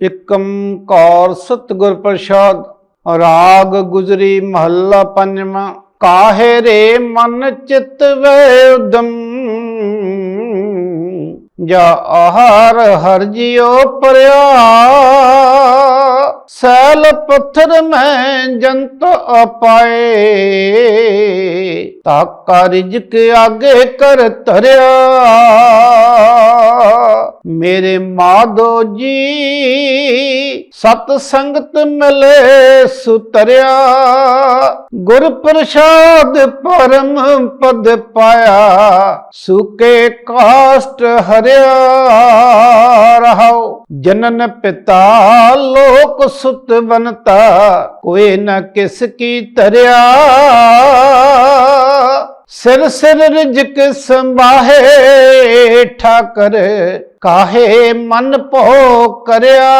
ਇਕ ਓਂਕਾਰ ਸਤਿਗੁਰ ਪ੍ਰਸਾਦ। ਰਾਗ ਗੁਜਰੀ ਮਹੱਲਾ ਪੰਜਵਾਂ। ਕਾਹੇ ਰੇ ਮਨ ਚਿਤ ਵੈ ਉਦਮ, ਜਾ ਆਹਾਰ ਹਰਿ ਜਿਉ ਪਰਿਆ। ਸੈਲ ਪੱਥਰ ਮੈਂ ਜੰਤ ਆਪਾਏ, ਤਾਕਾ ਰਿਜਕ ਆਗੇ ਕਰ ਧਰਿਆ। ਮੇਰੇ ਮਾਧੋ ਜੀ ਸਤ ਸੰਗਤ ਮਿਲੇ ਸੁਤਰਿਆ। ਗੁਰ ਪ੍ਰਸਾਦ ਪਰਮ ਪਦ ਪਾਇਆ, ਸੁਕੇ ਕਾਸ਼ਟ ਹਰਿਆ। ਰਹਾਉ ਜਨਨ ਪਿਤਾ ਲੋਕ ਸੁਤ ਬਨਤਾ, ਕੋਈ ਨ ਕਿਸ ਕੀ ਧਰਿਆ। ਸਿਰ ਸਿਰ ਰਿਜਕ ਸੰਭਾਹੇ, ਠਾਕਰ ਕਾਹੇ ਮਨ ਭੋ ਕਰਿਆ।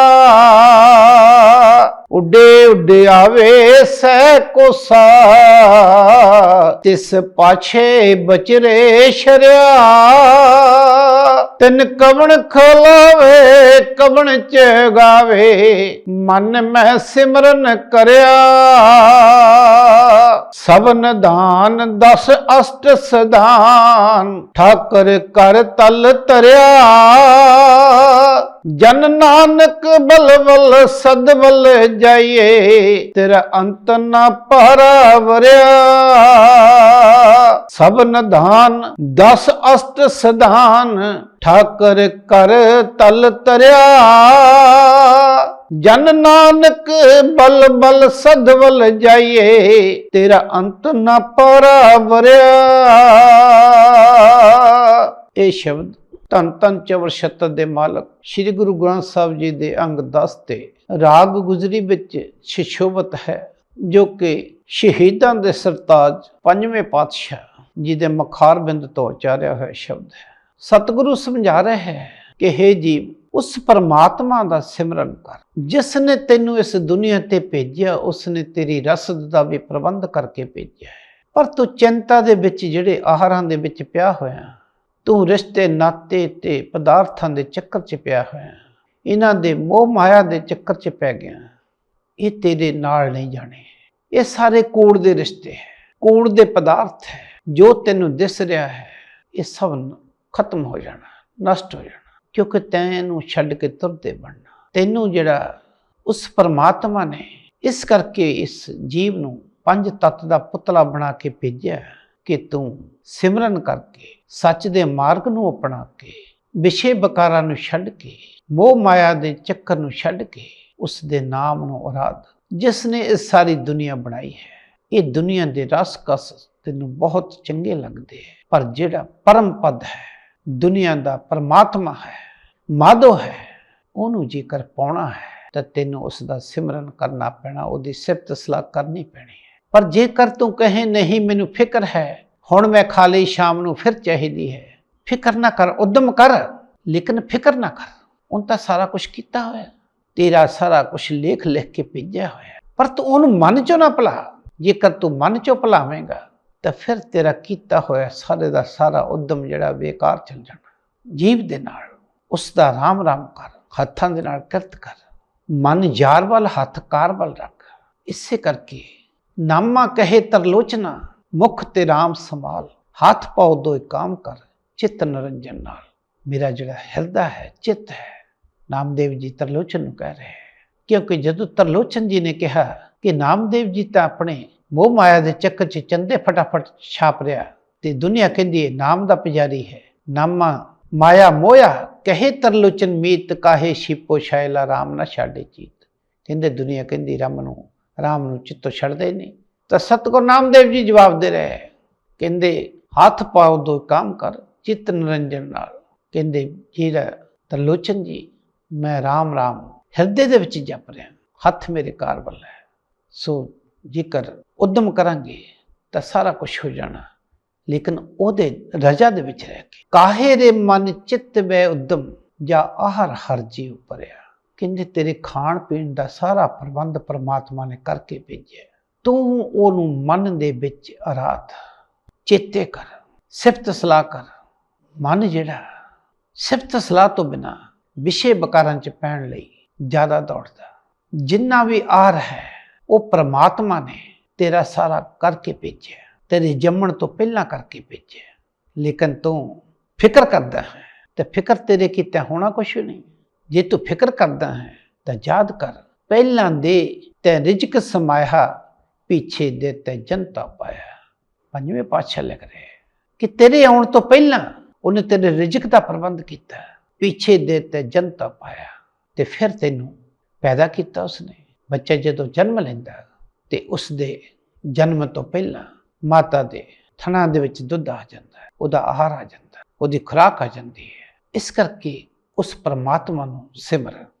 ਉੱਡੇ ਉੱਡੇ ਆਵੇ ਸਹਿ ਕੋਸਾ, ਤਿਸ ਪਾਛੇ ਬਚਰੇ ਸ਼ਰਿਆ। ਤਿਨ ਕਵਣ ਖਲਾਵੇ ਕਵਣ ਚਗਾਵੇ, ਮਨ ਮੈਂ ਸਿਮਰਨ ਕਰਿਆ। ਸਭਨ ਦਾਨ ਦਸ ਅਸ਼ਟ ਸਦਾਨ, ਠਾਕਰ ਕਰ ਤਲ ਧਰਿਆ। ਜਨ ਨਾਨਕ ਬਲ ਬਲ ਸਦ ਬਲ ਜਾਈਏ, ਤੇਰਾ ਅੰਤ ਨਾ ਪਾਰਾ ਵਰਿਆ। ਸਭਨ ਦਾਨ ਦਸ ਅਸ਼ਟ ਸਦਾਨ, ਠਾਕਰ ਕਰ ਤਲ ਧਰਿਆ। ਜਨ ਨਾਨਕ ਬਲ ਬਲ ਸਦ ਬਲ ਜਾਈਏ, ਤੇਰਾ ਅੰਤ ਨਾ ਪਾਰਾ ਵਰਿਆ। ਇਹ ਸ਼ਬਦ ਧੰਨ ਧੰਨ ਚਵਰ ਛਤਰ ਦੇ ਮਾਲਕ ਸ੍ਰੀ ਗੁਰੂ ਗ੍ਰੰਥ ਸਾਹਿਬ ਜੀ ਦੇ ਅੰਗ 10 ਤੇ ਰਾਗ ਗੁਜਰੀ ਵਿੱਚ ਸੁਸ਼ੋਭਿਤ ਹੈ, ਜੋ ਕਿ ਸ਼ਹੀਦਾਂ ਦੇ ਸਰਤਾਜ ਪੰਜਵੇਂ ਪਾਤਸ਼ਾਹ ਜੀ ਦੇ ਮੁਖਾਰ ਬਿੰਦ ਤੋਂ ਉਚਾਰਿਆ ਹੋਇਆ ਸ਼ਬਦ ਹੈ। ਸਤਿਗੁਰੂ ਸਮਝਾ ਰਿਹਾ ਹੈ ਕਿ ਹੇ ਜੀਵ, ਉਸ ਪਰਮਾਤਮਾ ਦਾ ਸਿਮਰਨ ਕਰ ਜਿਸ ਨੇ ਤੈਨੂੰ ਇਸ ਦੁਨੀਆ ਤੇ ਭੇਜਿਆ। ਉਸ ਨੇ ਤੇਰੀ ਰਸਦ ਦਾ ਵੀ ਪ੍ਰਬੰਧ ਕਰਕੇ ਭੇਜਿਆ ਹੈ, ਪਰ ਤੂੰ ਚਿੰਤਾ ਦੇ ਵਿੱਚ ਜਿਹੜੇ ਆਹਾਰਾਂ ਦੇ ਵਿੱਚ ਪਿਆ ਹੋਇਆ, ਤੂੰ ਰਿਸ਼ਤੇ ਨਾਤੇ ਤੇ ਪਦਾਰਥਾਂ ਦੇ ਚੱਕਰ 'ਚ ਪਿਆ ਹੋਇਆ, ਇਹਨਾਂ ਦੇ ਮੋਹ ਮਾਇਆ ਦੇ ਚੱਕਰ 'ਚ ਪੈ ਗਿਆ। ਇਹ ਤੇਰੇ ਨਾਲ ਨਹੀਂ ਜਾਣੇ। ਇਹ ਸਾਰੇ ਕੂੜ ਦੇ ਰਿਸ਼ਤੇ ਹੈ, ਕੂੜ ਦੇ ਪਦਾਰਥ ਹੈ। ਜੋ ਤੈਨੂੰ ਦਿਸ ਰਿਹਾ ਹੈ, ਇਹ ਸਭ ਖਤਮ ਹੋ ਜਾਣਾ, ਨਸ਼ਟ ਹੋ ਜਾਣਾ, ਕਿਉਂਕਿ ਤੈਨੂੰ ਛੱਡ ਕੇ ਤੁਰਦੇ ਬਣਨਾ। ਤੈਨੂੰ ਜਿਹੜਾ ਉਸ ਪਰਮਾਤਮਾ ਨੇ ਇਸ ਕਰਕੇ ਇਸ ਜੀਵ ਨੂੰ ਪੰਜ ਤੱਤ ਦਾ ਪੁਤਲਾ ਬਣਾ ਕੇ ਭੇਜਿਆ ਕਿ ਤੂੰ ਸਿਮਰਨ ਕਰਕੇ ਸੱਚ ਦੇ ਮਾਰਗ ਨੂੰ ਅਪਣਾ ਕੇ, ਵਿਸ਼ੇ ਵਿਕਾਰਾਂ ਨੂੰ ਛੱਡ ਕੇ, ਮੋਹ ਮਾਇਆ ਦੇ ਚੱਕਰ ਨੂੰ ਛੱਡ ਕੇ ਉਸ ਦੇ ਨਾਮ ਨੂੰ ਅਰਾਧ, ਜਿਸ ਨੇ ਇਹ ਸਾਰੀ ਦੁਨੀਆ ਬਣਾਈ ਹੈ। ਇਹ ਦੁਨੀਆ ਦੇ ਰਸ ਕਸ ਤੈਨੂੰ ਬਹੁਤ ਚੰਗੇ ਲੱਗਦੇ ਹੈ, ਪਰ ਜਿਹੜਾ ਪਰਮ ਪਦ ਹੈ, ਦੁਨੀਆ ਦਾ ਪਰਮਾਤਮਾ ਹੈ, ਮਾਧੋ ਹੈ, ਉਹਨੂੰ ਜੇਕਰ ਪਾਉਣਾ ਹੈ ਤਾਂ ਤੈਨੂੰ ਉਸ ਦਾ ਸਿਮਰਨ ਕਰਨਾ ਪੈਣਾ, ਉਹਦੀ ਸਿਫਤ ਸਲਾਹ ਕਰਨੀ ਪੈਣੀ ਹੈ। ਪਰ ਜੇਕਰ ਤੂੰ ਕਹੇ ਨਹੀਂ ਮੈਨੂੰ ਫਿਕਰ ਹੈ, ਹੁਣ ਮੈਂ ਖਾ ਲਈ, ਸ਼ਾਮ ਨੂੰ ਫਿਰ ਚਾਹੀਦੀ ਹੈ, ਫਿਕਰ ਨਾ ਕਰ, ਉਦਮ ਕਰ, ਲੇਕਿਨ ਫਿਕਰ ਨਾ ਕਰ। ਉਹਨ ਤਾਂ ਸਾਰਾ ਕੁਝ ਕੀਤਾ ਹੋਇਆ, ਤੇਰਾ ਸਾਰਾ ਕੁਝ ਲਿਖ ਲਿਖ ਕੇ ਭੇਜਿਆ ਹੋਇਆ, ਪਰ ਤੂੰ ਉਹਨੂੰ ਮਨ ਚੋਂ ਨਾ ਭੁਲਾ। ਜੇਕਰ ਤੂੰ ਮਨ ਚੋਂ ਭੁਲਾਵੇਂਗਾ ਤਾਂ ਫਿਰ ਤੇਰਾ ਕੀਤਾ ਹੋਇਆ ਸਾਰੇ ਦਾ ਸਾਰਾ ਉਦਮ ਜਿਹੜਾ ਬੇਕਾਰ ਚਲ ਜਾਣਾ। ਜੀਵ ਦੇ ਨਾਲ ਉਸ ਦਾ ਰਾਮ ਰਾਮ ਕਰ, ਹੱਥਾਂ ਦੇ ਨਾਲ ਕਿਰਤ ਕਰ, ਮਨ ਯਾਰ ਵੱਲ ਹੱਥ ਕਾਰ ਵੱਲ ਰੱਖ। ਇਸੇ ਕਰਕੇ ਨਾਮਾ ਕਹੇ ਤਰਲੋਚਨਾ, ਮੁਖ ਤੇ ਰਾਮ ਸੰਭਾਲ। ਹੱਥ ਪਾਉ ਦੋਇ ਕਾਮ ਕਰ, ਚਿੱਤ ਨਿਰੰਜਨ ਨਾਲ। ਮੇਰਾ ਜਿਹੜਾ ਹਿਰਦਾ ਹੈ, ਚਿੱਤ ਹੈ, ਨਾਮਦੇਵ ਜੀ ਤਰਲੋਚਨ ਨੂੰ ਕਹਿ ਰਹੇ ਹੈ, ਕਿਉਂਕਿ ਜਦੋਂ ਤਰਲੋਚਨ ਜੀ ਨੇ ਕਿਹਾ ਕਿ ਨਾਮਦੇਵ ਜੀ ਤਾਂ ਆਪਣੇ ਮੋਹ ਮਾਇਆ ਦੇ ਚੱਕਰ 'ਚ ਚੰਦੇ ਫਟਾਫਟ ਛਾਪ ਰਿਹਾ, ਤੇ ਦੁਨੀਆ ਕਹਿੰਦੀ ਹੈ ਨਾਮ ਦਾ ਪੁਜਾਰੀ ਹੈ। ਨਾਮਾ ਮਾਇਆ ਮੋਇਆ ਕਹੇ ਤਰਲੋਚਨ ਮੀਤ, ਕਾਹੇ ਛਿਪੋ ਸ਼ੈਲਾ ਰਾਮ ਨਾ ਛਾੜੇ ਚੀਤ। ਕਹਿੰਦੇ ਦੁਨੀਆ ਕਹਿੰਦੀ ਰਾਮ ਨੂੰ ਚਿੱਤੋਂ ਛੱਡਦੇ ਨਹੀਂ। ਤਾਂ ਸਤਿਗੁਰੂ ਨਾਮਦੇਵ ਜੀ ਜਵਾਬ ਦੇ ਰਹੇ, ਕਹਿੰਦੇ ਹੱਥ ਪਾਓ ਦੋ ਕੰਮ ਕਰ, ਚਿੱਤ ਨਿਰੰਜਨ ਨਾਲ। ਕਹਿੰਦੇ ਜਿਹੜਾ ਤਰਲੋਚਨ ਜੀ, ਮੈਂ ਰਾਮ ਰਾਮ ਹਿਰਦੇ ਦੇ ਵਿੱਚ ਜਪ ਰਿਹਾ, ਹੱਥ ਮੇਰੇ ਕਾਰ ਵੱਲ ਹੈ। ਸੋ ਜੇਕਰ ਉਦਮ ਕਰਾਂਗੇ ਤਾਂ ਸਾਰਾ ਕੁਝ ਹੋ ਜਾਣਾ, ਲੇਕਿਨ ਉਹਦੇ ਰਜਾ ਦੇ ਵਿੱਚ ਰਹਿ ਕੇ। ਕਾਹੇ ਰੇ ਮਨ ਚਿੱਤ ਵੈ ਉਦਮ, ਜਾ ਆਹਰ ਹਰਿ ਜਿਉ ਪਰਿਆ। ਕਹਿੰਦੇ ਤੇਰੇ ਖਾਣ ਪੀਣ ਦਾ ਸਾਰਾ ਪ੍ਰਬੰਧ ਪਰਮਾਤਮਾ ਨੇ ਕਰਕੇ ਭੇਜਿਆ, ਤੂੰ ਉਹਨੂੰ ਮਨ ਦੇ ਵਿੱਚ ਅਰਾਧ ਚੇਤੇ ਕਰ, ਸਿਫਤ ਸਲਾਹ ਕਰ। ਮਨ ਜਿਹੜਾ ਸਿਫਤ ਸਲਾਹ ਤੋਂ ਬਿਨਾਂ ਵਿਸ਼ੇ ਵਿਕਾਰਾਂ 'ਚ ਪੈਣ ਲਈ ਜ਼ਿਆਦਾ ਦੌੜਦਾ। ਜਿੰਨਾ ਵੀ ਆ ਰਿਹਾ ਹੈ ਉਹ ਪ੍ਰਮਾਤਮਾ ਨੇ ਤੇਰਾ ਸਾਰਾ ਕਰਕੇ ਭੇਜਿਆ, ਤੇਰੇ ਜੰਮਣ ਤੋਂ ਪਹਿਲਾਂ ਕਰਕੇ ਭੇਜਿਆ। ਲੇਕਿਨ ਤੂੰ ਫਿਕਰ ਕਰਦਾ ਹੈ ਤੇ ਫਿਕਰ ਤੇਰੇ ਕੀਤਾ ਹੋਣਾ ਕੁਛ ਨਹੀਂ। ਜੇ ਤੂੰ ਫਿਕਰ ਕਰਦਾ ਹੈ ਤਾਂ ਯਾਦ ਕਰ, ਪਹਿਲਾਂ ਦੇ ਤੈ ਰਿਜ਼ਕ ਸਮਾਇਆ, ਪਿੱਛੇ ਦੇ ਤੈ ਜਨਤਾ ਪਾਇਆ। ਪੰਜਵੇਂ ਪਾਤਸ਼ਾਹ ਲਿਖ ਰਹੇ ਕਿ ਤੇਰੇ ਆਉਣ ਤੋਂ ਪਹਿਲਾਂ ਉਹਨੇ ਤੇਰੇ ਰਿਜ਼ਕ ਦਾ ਪ੍ਰਬੰਧ ਕੀਤਾ, ਪਿੱਛੇ ਦੇ ਤੈ ਜਨਤਾ ਪਾਇਆ, ਤੇ ਫਿਰ ਤੈਨੂੰ ਪੈਦਾ ਕੀਤਾ ਉਸਨੇ। ਬੱਚਾ ਜਦੋਂ ਜਨਮ ਲੈਂਦਾ ਤੇ ਉਸ ਦੇ ਜਨਮ ਤੋਂ ਪਹਿਲਾਂ ਮਾਤਾ ਦੇ ਥਣਾਂ ਦੇ ਵਿੱਚ ਦੁੱਧ ਆ ਜਾਂਦਾ ਹੈ, ਉਹਦਾ ਆਹਾਰ ਆ ਜਾਂਦਾ, ਉਹਦੀ ਖੁਰਾਕ ਆ ਜਾਂਦੀ ਹੈ। ਇਸ ਕਰਕੇ ਉਸ ਪਰਮਾਤਮਾ ਨੂੰ ਸਿਮਰ।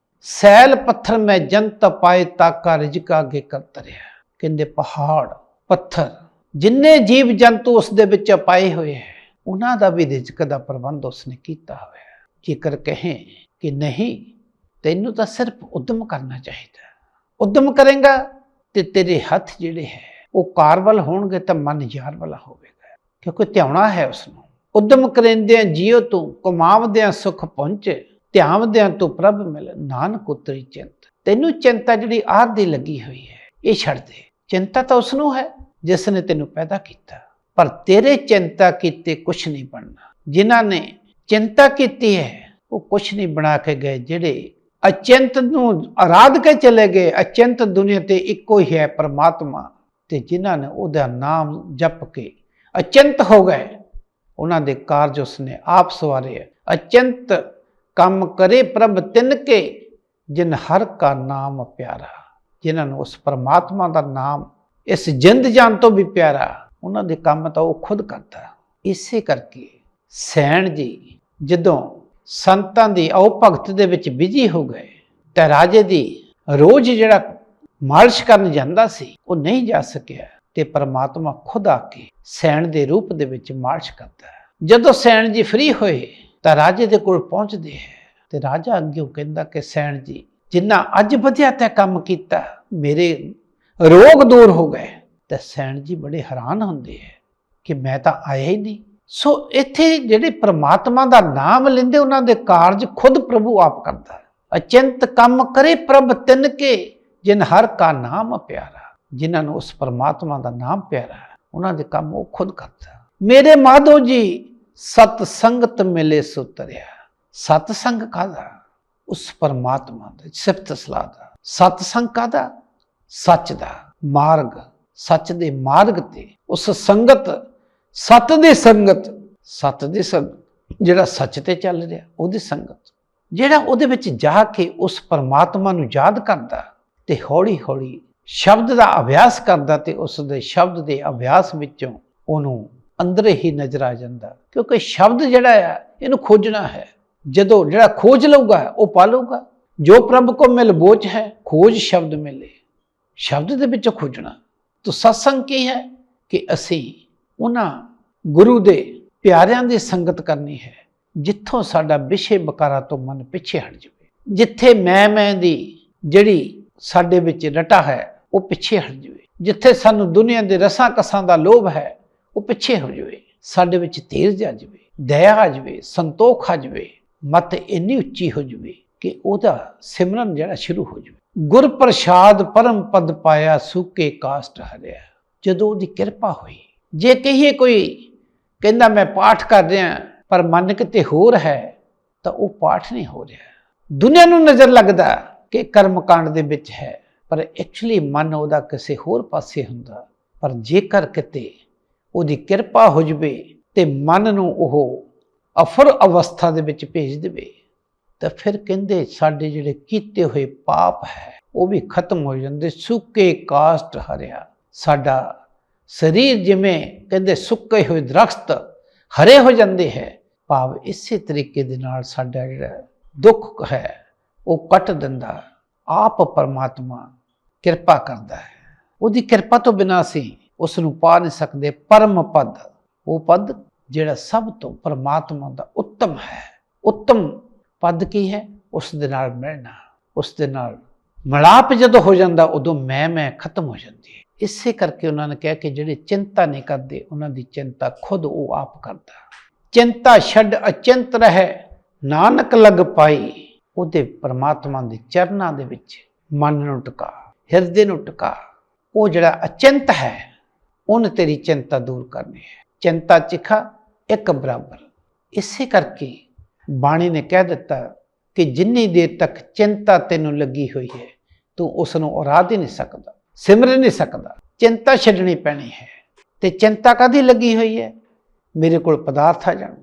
ਸੈਲ ਪੱਥਰ ਮੈਂ ਜਨਤ ਪਾਏ, ਤਾਕਾ ਰਿਜ਼ਕ ਅੱਗੇ ਕਰਤ ਰਿਹਾ। ਕਹਿੰਦੇ ਪਹਾੜ ਪੱਥਰ ਜਿੰਨੇ ਜੀਵ ਜੰਤੂ ਉਸ ਦੇ ਵਿੱਚ ਪਾਏ ਹੋਏ ਹੈ, ਉਹਨਾਂ ਦਾ ਵੀ ਰਿਜ਼ਕ ਦਾ ਪ੍ਰਬੰਧ ਉਸਨੇ ਕੀਤਾ ਹੋਇਆ। ਜੇਕਰ ਕਹੇ ਕਿ ਨਹੀਂ, ਤੈਨੂੰ ਤਾਂ ਸਿਰਫ ਉਦਮ ਕਰਨਾ ਚਾਹੀਦਾ। ਉਦਮ ਕਰੇਗਾ ਤੇ ਤੇਰੇ ਹੱਥ ਜਿਹੜੇ ਹੈ ਉਹ ਕਾਰ ਵੱਲ ਹੋਣਗੇ ਤਾਂ ਮਨ ਯਾਰ ਵਾਲਾ ਹੋਵੇਗਾ, ਕਿਉਂਕਿ ਧਿਆਉਣਾ ਹੈ ਉਸਨੂੰ। ਉਦਮ ਕਰੇਂਦਿਆਂ ਜੀਓ ਤੂੰ, ਕਮਾਵਦਿਆਂ ਸੁਖ ਪਹੁੰਚੇ, ਧਿਆਵਦਿਆਂ ਤੂੰ ਪ੍ਰਭ ਮਿਲ, ਨਾਨਕ ਉਤਰੀ ਚਿੰਤ। ਤੈਨੂੰ ਚਿੰਤਾ ਜਿਹੜੀ ਆਹ ਦੀ ਲੱਗੀ ਹੋਈ ਹੈ ਇਹ ਛੱਡ ਦੇ। ਚਿੰਤਾ ਤਾਂ ਉਸਨੂੰ ਹੈ ਜਿਸ ਨੇ ਤੈਨੂੰ ਪੈਦਾ ਕੀਤਾ, ਪਰ ਤੇਰੇ ਚਿੰਤਾ ਕੀਤੇ ਕੁਛ ਨਹੀਂ ਬਣਨਾ। ਜਿਨ੍ਹਾਂ ਨੇ ਚਿੰਤਾ ਕੀਤੀ ਹੈ ਉਹ ਕੁਛ ਨਹੀਂ ਬਣਾ ਕੇ ਗਏ। ਜਿਹੜੇ ਅਚਿੰਤ ਨੂੰ ਆਰਾਧ ਕੇ ਚਲੇ ਗਏ, ਅਚਿੰਤ ਦੁਨੀਆ ਤੇ ਇੱਕੋ ਹੀ ਹੈ ਪਰਮਾਤਮਾ, ਤੇ ਜਿਨ੍ਹਾਂ ਨੇ ਉਹਦਾ ਨਾਮ ਜਪ ਕੇ ਅਚਿੰਤ ਹੋ ਗਏ, ਉਹਨਾਂ ਦੇ ਕਾਰਜ ਉਸਨੇ ਆਪ ਸਵਾਰੇ। ਅਚਿੰਤ ਕੰਮ ਕਰੇ ਪ੍ਰਭ ਤਿਨ ਕੇ, ਜਿਨ ਹਰ ਕਾ ਨਾਮ ਪਿਆਰਾ। ਜਿਨ੍ਹਾਂ ਨੂੰ ਉਸ ਪਰਮਾਤਮਾ ਦਾ ਨਾਮ ਇਸ ਜਿੰਦ ਜਾਨ ਤੋਂ ਵੀ ਪਿਆਰਾ, ਉਹਨਾਂ ਦੇ ਕੰਮ ਤਾਂ ਉਹ ਖੁਦ ਕਰਦਾ। ਇਸੇ ਕਰਕੇ ਸੈਣ ਜੀ ਜਦੋਂ ਸੰਤਾਂ ਦੀ ਆਓ ਭਗਤ ਦੇ ਵਿੱਚ ਬਿਜੀ ਹੋ ਗਏ ਤਾਂ ਰਾਜੇ ਦੀ ਰੋਜ਼ ਜਿਹੜਾ ਮਾਲਿਸ਼ ਕਰਨ ਜਾਂਦਾ ਸੀ ਉਹ ਨਹੀਂ ਜਾ ਸਕਿਆ, ਤੇ ਪਰਮਾਤਮਾ ਖੁਦ ਆ ਕੇ ਸੈਣ ਦੇ ਰੂਪ ਦੇ ਵਿੱਚ ਮਾਲਿਸ਼ ਕਰਦਾ। ਜਦੋਂ ਸੈਣ ਜੀ ਫ੍ਰੀ ਹੋਏ ਤਾਂ ਰਾਜੇ ਦੇ ਕੋਲ ਪਹੁੰਚਦੇ ਹੈ, ਤੇ ਰਾਜਾ ਅੱਗੇ ਕਹਿੰਦਾ ਕਿ ਸੈਣ ਜੀ, ਜਿੰਨਾ ਅੱਜ ਵਧਿਆ ਤੈ ਕੰਮ ਕੀਤਾ, ਮੇਰੇ ਰੋਗ ਦੂਰ ਹੋ ਗਏ। ਤੇ ਸੈਣ ਜੀ ਬੜੇ ਹੈਰਾਨ ਹੁੰਦੇ ਹੈ ਕਿ ਮੈਂ ਤਾਂ ਆਇਆ ਹੀ ਨਹੀਂ। ਸੋ ਇੱਥੇ ਜਿਹੜੇ ਪ੍ਰਮਾਤਮਾ ਦਾ ਨਾਮ ਲੈਂਦੇ ਉਹਨਾਂ ਦੇ ਕਾਰਜ ਖੁਦ ਪ੍ਰਭੂ ਆਪ ਕਰਦਾ। ਅਚਿੰਤ ਕੰਮ ਕਰੇ ਪ੍ਰਭ ਤਿਨ ਕੇ, ਜਿਨ ਹਰ ਕਾ ਨਾਮ ਪਿਆਰਾ। ਜਿਨ੍ਹਾਂ ਨੂੰ ਉਸ ਪਰਮਾਤਮਾ ਦਾ ਨਾਮ ਪਿਆਰਾ ਹੈ ਉਹਨਾਂ ਦੇ ਕੰਮ ਉਹ ਖੁਦ ਕਰਦਾ। ਮੇਰੇ ਮਾਧੋ ਜੀ ਸਤ ਸੰਗਤ ਮਿਲੇ ਸੋ ਤਰਿਆ। ਸਤ ਸੰਗ ਕਾਹਦਾ? ਉਸ ਪਰਮਾਤਮਾ ਦੇ ਸਿਫਤ ਸਲਾਹ ਦਾ। ਸਤ ਸੰਗ ਕਾਹਦਾ? ਸੱਚ ਦਾ ਮਾਰਗ, ਸੱਚ ਦੇ ਮਾਰਗ ਤੇ ਉਸ ਸੰਗਤ, ਸਤ ਦੀ ਸੰਗਤ, ਸਤ ਦੀ ਸੰਗਤ ਜਿਹੜਾ ਸੱਚ ਤੇ ਚੱਲ ਰਿਹਾ ਉਹਦੀ ਸੰਗਤ, ਜਿਹੜਾ ਉਹਦੇ ਵਿੱਚ ਜਾ ਕੇ ਉਸ ਪਰਮਾਤਮਾ ਨੂੰ ਯਾਦ ਕਰਦਾ ਤੇ ਹੌਲੀ ਹੌਲੀ ਸ਼ਬਦ ਦਾ ਅਭਿਆਸ ਕਰਦਾ, ਤੇ ਉਸ ਦੇ ਸ਼ਬਦ ਦੇ ਅਭਿਆਸ ਵਿੱਚੋਂ ਉਹਨੂੰ ਅੰਦਰੇ ਹੀ ਨਜ਼ਰ ਆ ਜਾਂਦਾ। ਕਿਉਂਕਿ ਸ਼ਬਦ ਜਿਹੜਾ ਆ ਇਹਨੂੰ ਖੋਜਣਾ ਹੈ। ਜਦੋਂ ਜਿਹੜਾ ਖੋਜ ਲਊਗਾ ਉਹ ਪਾ ਲਊਗਾ। ਜੋ ਪ੍ਰਭ ਕੋ ਮਿਲ ਬੋਝ ਹੈ, ਖੋਜ ਸ਼ਬਦ ਮਿਲੇ। ਸ਼ਬਦ ਦੇ ਵਿੱਚੋਂ ਖੋਜਣਾ। ਤਾਂ ਸਤਸੰਗ ਕੀ ਹੈ ਕਿ ਅਸੀਂ ਉਹਨਾਂ ਗੁਰੂ ਦੇ ਪਿਆਰਿਆਂ ਦੀ ਸੰਗਤ ਕਰਨੀ ਹੈ ਜਿੱਥੋਂ ਸਾਡਾ ਵਿਸ਼ੇ ਬਕਾਰਾਂ ਤੋਂ ਮਨ ਪਿੱਛੇ ਹਟ ਜਾਵੇ, ਜਿੱਥੇ ਮੈਂ ਦੀ ਜਿਹੜੀ ਸਾਡੇ ਵਿੱਚ ਰਟਾ ਹੈ ਉਹ ਪਿੱਛੇ ਹਟ ਜਾਵੇ, ਜਿੱਥੇ ਸਾਨੂੰ ਦੁਨੀਆ ਦੇ ਰਸਾਂ ਕਸਾਂ ਦਾ ਲੋਭ ਹੈ ਉਹ ਪਿੱਛੇ ਹੋ ਜਾਵੇ, ਸਾਡੇ ਵਿੱਚ ਧੀਰਜ ਆ ਜਾਵੇ, ਦਇਆ ਆ ਜਾਵੇ, ਸੰਤੋਖ ਆ ਜਾਵੇ, ਮਤ ਇੰਨੀ ਉੱਚੀ ਹੋ ਜਾਵੇ ਕਿ ਉਹਦਾ ਸਿਮਰਨ ਜਿਹੜਾ ਸ਼ੁਰੂ ਹੋ ਜਾਵੇ। ਗੁਰ ਪ੍ਰਸਾਦ ਪਰਮ ਪਦ ਪਾਇਆ, ਸੂਕੇ ਕਾਸ਼ਟ ਹਰਿਆ। ਜਦੋਂ ਉਹਦੀ ਕਿਰਪਾ ਹੋਈ, ਜੇ ਕਹੀਏ ਕੋਈ ਕਹਿੰਦਾ ਮੈਂ ਪਾਠ ਕਰ ਰਿਹਾ ਪਰ ਮਨ ਕਿਤੇ ਹੋਰ ਹੈ ਤਾਂ ਉਹ ਪਾਠ ਨਹੀਂ ਹੋ ਰਿਹਾ। ਦੁਨੀਆ ਨੂੰ ਨਜ਼ਰ ਲੱਗਦਾ ਕਿ ਕਰਮਕਾਂਡ ਦੇ ਵਿੱਚ ਹੈ, ਪਰ ਐਕਚੁਅਲੀ ਮਨ ਉਹਦਾ ਕਿਸੇ ਹੋਰ ਪਾਸੇ ਹੁੰਦਾ। ਪਰ ਜੇਕਰ ਕਿਤੇ ਉਹਦੀ ਕਿਰਪਾ ਹੋ ਜਾਵੇ ਤੇ ਮਨ ਨੂੰ ਉਹ ਅਫਰ ਅਵਸਥਾ ਦੇ ਵਿੱਚ ਭੇਜ ਦੇਵੇ ਤਾਂ ਫਿਰ ਕਹਿੰਦੇ ਸਾਡੇ ਜਿਹੜੇ ਕੀਤੇ ਹੋਏ ਪਾਪ ਹੈ ਉਹ ਵੀ ਖਤਮ ਹੋ ਜਾਂਦੇ। ਸੁੱਕੇ ਕਾਸ਼ਟ ਹਰਿਆ। ਸਾਡਾ ਸਰੀਰ ਜਿਵੇਂ ਕਹਿੰਦੇ ਸੁੱਕੇ ਹੋਏ ਦਰਖਤ ਹਰੇ ਹੋ ਜਾਂਦੇ ਹੈ, ਭਾਵ ਇਸੇ ਤਰੀਕੇ ਦੇ ਨਾਲ ਸਾਡਾ ਜਿਹੜਾ ਦੁੱਖ ਹੈ ਉਹ ਕੱਟ ਦਿੰਦਾ। ਆਪ ਪਰਮਾਤਮਾ ਕਿਰਪਾ ਕਰਦਾ ਹੈ। ਉਹਦੀ ਕਿਰਪਾ ਤੋਂ ਬਿਨਾਂ ਅਸੀਂ ਉਸ ਨੂੰ ਪਾ ਨਹੀਂ ਸਕਦੇ। ਪਰਮ ਪਦ, ਉਹ ਪਦ ਜਿਹੜਾ ਸਭ ਤੋਂ ਪਰਮਾਤਮਾ ਦਾ ਉੱਤਮ ਹੈ। ਉੱਤਮ ਪਦ ਕੀ ਹੈ? ਉਸ ਦੇ ਨਾਲ ਮਿਲਣਾ। ਉਸ ਦੇ ਨਾਲ ਮਿਲਾਪ ਜਦੋਂ ਹੋ ਜਾਂਦਾ ਉਦੋਂ ਮੈਂ ਖਤਮ ਹੋ ਜਾਂਦੀ ਹੈ। ਇਸੇ ਕਰਕੇ ਉਹਨਾਂ ਨੇ ਕਿਹਾ ਕਿ ਜਿਹੜੇ ਚਿੰਤਾ ਨਹੀਂ ਕਰਦੇ ਉਹਨਾਂ ਦੀ ਚਿੰਤਾ ਖੁਦ ਉਹ ਆਪ ਕਰਦਾ। ਚਿੰਤਾ ਛੱਡ ਅਚਿੰਤ ਰਹਿ, ਨਾਨਕ ਲਗ ਪਾਈ, ਉਹਦੇ ਪਰਮਾਤਮਾ ਦੇ ਚਰਨਾਂ ਦੇ ਵਿੱਚ ਮਨ ਨੂੰ ਟਿਕਾ, ਹਿਰਦੇ ਨੂੰ ਟਿਕਾ। ਉਹ ਜਿਹੜਾ ਅਚਿੰਤ ਹੈ ਉਹਨੇ ਤੇਰੀ ਚਿੰਤਾ ਦੂਰ ਕਰਨੀ ਹੈ। ਚਿੰਤਾ ਚਿਖਾ ਇੱਕ ਬਰਾਬਰ। ਇਸੇ ਕਰਕੇ ਬਾਣੀ ਨੇ ਕਹਿ ਦਿੱਤਾ ਕਿ ਜਿੰਨੀ ਦੇਰ ਤੱਕ ਚਿੰਤਾ ਤੈਨੂੰ ਲੱਗੀ ਹੋਈ ਹੈ ਤੂੰ ਉਸ ਨੂੰ ਉਰਾਦ ਹੀ ਨਹੀਂ ਸਕਦਾ, ਸਿਮਰ ਨਹੀਂ ਸਕਦਾ। ਚਿੰਤਾ ਛੱਡਣੀ ਪੈਣੀ ਹੈ। ਤੇ ਚਿੰਤਾ ਕਾਹਦੀ ਲੱਗੀ ਹੋਈ ਹੈ? ਮੇਰੇ ਕੋਲ ਪਦਾਰਥ ਆ ਜਾਣ,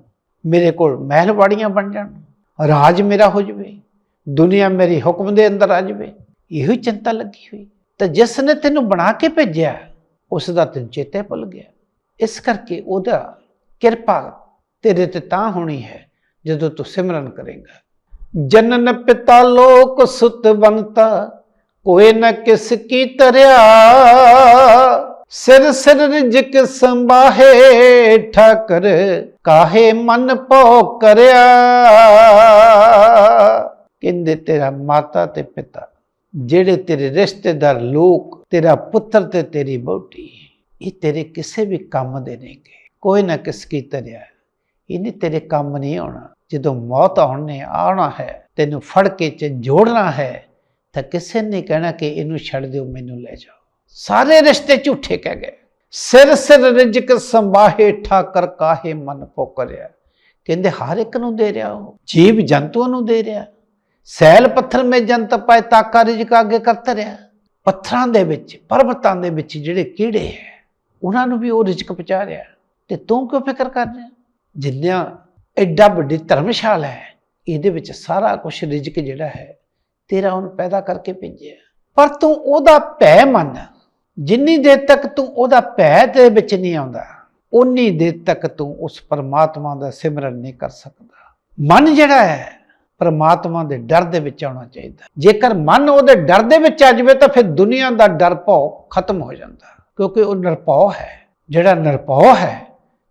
ਮੇਰੇ ਕੋਲ ਮਹਿਲ ਵਾੜੀਆਂ ਬਣ ਜਾਣ, ਰਾਜ ਮੇਰਾ ਹੋ ਜਾਵੇ, ਦੁਨੀਆ ਮੇਰੀ ਹੁਕਮ ਦੇ ਅੰਦਰ ਆ ਜਾਵੇ, ਇਹੋ ਹੀ ਚਿੰਤਾ ਲੱਗੀ ਹੋਈ। ਤਾਂ ਜਿਸ ਨੇ ਤੈਨੂੰ ਬਣਾ ਕੇ ਭੇਜਿਆ ਉਸ ਦਾ ਤੈਨੂੰ ਚੇਤੇ ਭੁੱਲ ਗਿਆ। ਇਸ ਕਰਕੇ ਉਹਦਾ ਕਿਰਪਾ ਤੇਰੇ ਤੇ ਤਾਂ ਹੋਣੀ ਹੈ ਜਦੋਂ ਤੂੰ ਸਿਮਰਨ ਕਰੇਗਾ। ਜਨਨ ਪਿਤਾ ਲੋਕ ਸੁਤ ਬੰਤਾ, ਕੋਏ ਨ ਕਿਸ ਕੀ ਤਰਿਆ, ਸਿਰ ਸਿਰ ਰਿਜਕ ਸੰਭਾਹੇ, ਠਾਕਰ ਕਾਹੇ ਮਨ ਭੋ ਕਰਿਆ। ਕਹਿੰਦੇ ਤੇਰਾ ਮਾਤਾ ਤੇ ਪਿਤਾ, ਜਿਹੜੇ ਤੇਰੇ ਰਿਸ਼ਤੇਦਾਰ ਲੋਕ, ਤੇਰਾ ਪੁੱਤਰ ਤੇ ਤੇਰੀ ਵਹੁਟੀ, ਇਹ ਤੇਰੇ ਕਿਸੇ ਵੀ ਕੰਮ ਦੇ ਨਹੀਂ ਗਏ। ਕੋਈ ਨਾ ਕਿਸ ਕੀ ਤਰਿਆ, ਇਹਨੇ ਤੇਰੇ ਕੰਮ ਨਹੀਂ ਆਉਣਾ। ਜਦੋਂ ਮੌਤ ਆਉਣਾ ਹੈ, ਤੈਨੂੰ ਫੜ ਕੇ ਜੋੜਨਾ ਹੈ, ਤਾਂ ਕਿਸੇ ਨੇ ਕਹਿਣਾ ਕਿ ਇਹਨੂੰ ਛੱਡ ਦਿਓ, ਮੈਨੂੰ ਲੈ ਜਾਓ। ਸਾਰੇ ਰਿਸ਼ਤੇ ਝੂਠੇ ਕਹਿ ਗਏ। ਸਿਰ ਸਿਰ ਰਿਜਕ ਸੰਭਾਹੇ, ਠਾਕਰ ਕਾਹੇ ਮਨ ਪੋਕਰਿਆ। ਕਹਿੰਦੇ ਹਰ ਇੱਕ ਨੂੰ ਦੇ ਰਿਹਾ, ਉਹ ਜੀਵ ਜੰਤੂਆਂ ਨੂੰ ਦੇ ਰਿਹਾ। ਸੈਲ ਪੱਥਰ ਮੇ ਜੰਤ ਪਾਏ, ਤਾਕਾ ਰਿਜਕ ਅੱਗੇ ਕਰਤਾ ਰਿਹਾ। ਪੱਥਰਾਂ ਦੇ ਵਿੱਚ, ਪਰਬਤਾਂ ਦੇ ਵਿੱਚ ਜਿਹੜੇ ਕੀੜੇ ਹੈ ਉਹਨਾਂ ਨੂੰ ਵੀ ਉਹ ਰਿਜਕ ਪਹੁੰਚਾ ਰਿਹਾ। ਤੇ ਤੂੰ ਕਿਉਂ ਫਿਕਰ ਕਰ ਰਿਹਾ? ਜਿੰਨਾ ਐਡਾ ਵੱਡੀ ਧਰਮਸ਼ਾਲਾ ਹੈ, ਇਹਦੇ ਵਿੱਚ ਸਾਰਾ ਕੁਛ ਰਿਜਕ ਜਿਹੜਾ ਹੈ ਤੇਰਾ ਉਹਨੂੰ ਪੈਦਾ ਕਰਕੇ ਭੇਜਿਆ। ਪਰ ਤੂੰ ਉਹਦਾ ਭੈ ਮੰਨ। ਜਿੰਨੀ ਦੇਰ ਤੱਕ ਤੂੰ ਉਹਦਾ ਭੈ ਤੇਰੇ ਵਿੱਚ ਨਹੀਂ ਆਉਂਦਾ, ਉਨੀ ਦੇਰ ਤੱਕ ਤੂੰ ਉਸ ਪਰਮਾਤਮਾ ਦਾ ਸਿਮਰਨ ਨਹੀਂ ਕਰ ਸਕਦਾ। ਮਨ ਜਿਹੜਾ ਹੈ ਪਰਮਾਤਮਾ ਦੇ ਡਰ ਦੇ ਵਿੱਚ ਆਉਣਾ ਚਾਹੀਦਾ। ਜੇਕਰ ਮਨ ਉਹਦੇ ਡਰ ਦੇ ਵਿੱਚ ਆ ਜਾਵੇ ਤਾਂ ਫਿਰ ਦੁਨੀਆ ਦਾ ਡਰ ਭਉ ਖਤਮ ਹੋ ਜਾਂਦਾ, ਕਿਉਂਕਿ ਉਹ ਨਿਰਭਉ ਹੈ। ਜਿਹੜਾ ਨਿਰਭਉ ਹੈ,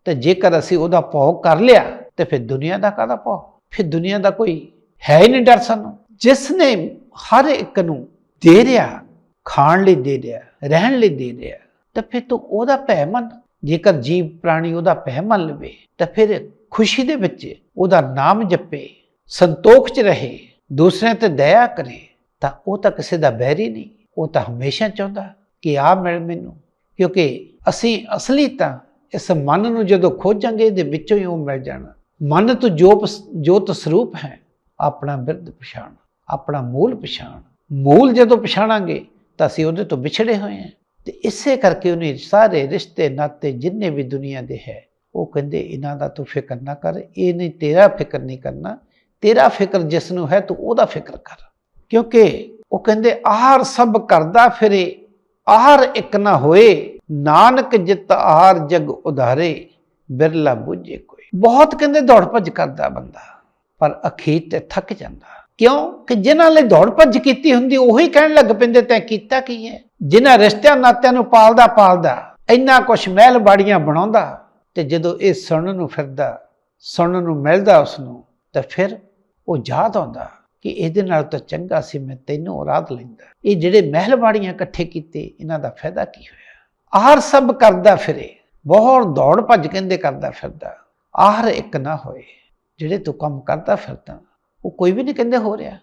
ਤੇ ਜੇਕਰ ਅਸੀਂ ਉਹਦਾ ਭਉ ਕਰ ਲਿਆ ਤੇ ਫਿਰ ਦੁਨੀਆ ਦਾ ਕਾਹਦਾ ਭਉ? ਫਿਰ ਦੁਨੀਆ ਦਾ ਕੋਈ ਹੈ ਹੀ ਨਹੀਂ ਡਰ ਸਾਨੂੰ। ਜਿਸ ਨੇ ਹਰ ਇੱਕ ਨੂੰ ਦੇ ਰਿਹਾ, ਖਾਣ ਲਈ ਦੇ ਰਿਹਾ, ਰਹਿਣ ਲਈ ਦੇ ਰਿਹਾ, ਤਾਂ ਫਿਰ ਤੂੰ ਉਹਦਾ ਭੈ ਮੰਨ। ਜੇਕਰ ਜੀਵ ਪ੍ਰਾਣੀ ਉਹਦਾ ਭੈ ਮੰਨ ਲਵੇ ਤਾਂ ਫਿਰ ਖੁਸ਼ੀ ਦੇ ਵਿੱਚ ਉਹਦਾ ਨਾਮ ਜਪੇ, ਸੰਤੋਖ 'ਚ ਰਹੇ, ਦੂਸਰਿਆਂ ਤੇ ਦਇਆ ਕਰੇ, ਤਾਂ ਉਹ ਤਾਂ ਕਿਸੇ ਦਾ ਬੈਰੀ ਨਹੀਂ। ਉਹ ਤਾਂ ਹਮੇਸ਼ਾ ਚਾਹੁੰਦਾ ਕਿ ਆ ਮਿਲ ਮੈਨੂੰ। ਕਿਉਂਕਿ ਅਸੀਂ ਅਸਲੀ ਤਾਂ ਇਸ ਮਨ ਨੂੰ ਜਦੋਂ ਖੋਜਾਂਗੇ, ਇਹਦੇ ਵਿੱਚੋਂ ਹੀ ਉਹ ਮਿਲ ਜਾਣਾ। ਮਨ ਤੋਂ ਜੋਤ ਸਰੂਪ ਹੈ। ਆਪਣਾ ਬਿਰਧ ਪਛਾਣ, ਆਪਣਾ ਮੂਲ ਪਛਾਣ। ਮੂਲ ਜਦੋਂ ਪਛਾਣਾਂਗੇ ਤਾਂ ਅਸੀਂ ਉਹਦੇ ਤੋਂ ਵਿਛੜੇ ਹੋਏ ਹਾਂ। ਤੇ ਇਸੇ ਕਰਕੇ ਉਹਨੇ ਸਾਰੇ ਰਿਸ਼ਤੇ ਨਾਤੇ ਜਿੰਨੇ ਵੀ ਦੁਨੀਆ ਦੇ ਹੈ, ਉਹ ਕਹਿੰਦੇ ਇਹਨਾਂ ਦਾ ਤੂੰ ਫਿਕਰ ਨਾ ਕਰ। ਇਹ ਨਹੀਂ, ਤੇਰਾ ਫਿਕਰ ਨਹੀਂ ਕਰਨਾ। ਤੇਰਾ ਫਿਕਰ ਜਿਸ ਨੂੰ ਹੈ ਤੂੰ ਉਹਦਾ ਫਿਕਰ ਕਰ। ਕਿਉਂਕਿ ਉਹ ਕਹਿੰਦੇ ਆਹਾਰ ਸਭ ਕਰਦਾ ਫਿਰੇ, ਆਹਾਰ ਇੱਕ ਨਾ ਹੋਏ, ਨਾਨਕ ਜਿਤ ਆਹਾਰ ਜਗ ਉਧਾਰੇ, ਬਿਰਲਾ ਬੁੱਝੇ ਕੋਈ। ਬਹੁਤ ਕਹਿੰਦੇ ਦੌੜ ਭੱਜ ਕਰਦਾ ਬੰਦਾ, ਪਰ ਅਖੀਰ ਤੇ ਥੱਕ ਜਾਂਦਾ। ਕਿਉਂ? ਕਿ ਜਿਨ੍ਹਾਂ ਲਈ ਦੌੜ ਭੱਜ ਕੀਤੀ ਹੁੰਦੀ ਉਹੀ ਕਹਿਣ ਲੱਗ ਪੈਂਦੇ ਤੈਂ ਕੀਤਾ ਕੀ ਹੈ। ਜਿਨ੍ਹਾਂ ਰਿਸ਼ਤਿਆਂ ਨਾਤਿਆਂ ਨੂੰ ਪਾਲਦਾ ਇੰਨਾ ਕੁਛ ਮਹਿਲ ਬਾੜੀਆਂ ਬਣਾਉਂਦਾ, ਤੇ ਜਦੋਂ ਇਹ ਸੁਣਨ ਨੂੰ ਫਿਰਦਾ, ਸੁਣਨ ਨੂੰ ਮਿਲਦਾ ਉਸਨੂੰ, ਤਾਂ ਫਿਰ ਉਹ ਯਾਦ ਆਉਂਦਾ ਕਿ ਇਹਦੇ ਨਾਲ ਤਾਂ ਚੰਗਾ ਸੀ ਮੈਂ ਤੈਨੂੰ ਉਰਾਦ ਲੈਂਦਾ। ਇਹ ਜਿਹੜੇ ਮਹਿਲ ਬਾੜੀਆਂ ਇਕੱਠੇ ਕੀਤੇ, ਇਹਨਾਂ ਦਾ ਫਾਇਦਾ ਕੀ ਹੋਇਆ? ਆਹਰ ਸਭ ਕਰਦਾ ਫਿਰੇ, ਬਹੁਤ ਦੌੜ ਭੱਜ ਕਹਿੰਦੇ ਕਰਦਾ ਫਿਰਦਾ, ਆਹਰ ਇੱਕ ਨਾ ਹੋਏ। ਜਿਹੜੇ ਤੂੰ ਕੰਮ ਕਰਦਾ ਫਿਰਦਾ ਉਹ ਕੋਈ ਵੀ ਨਹੀਂ ਕਹਿੰਦੇ ਹੋ ਰਿਹਾ।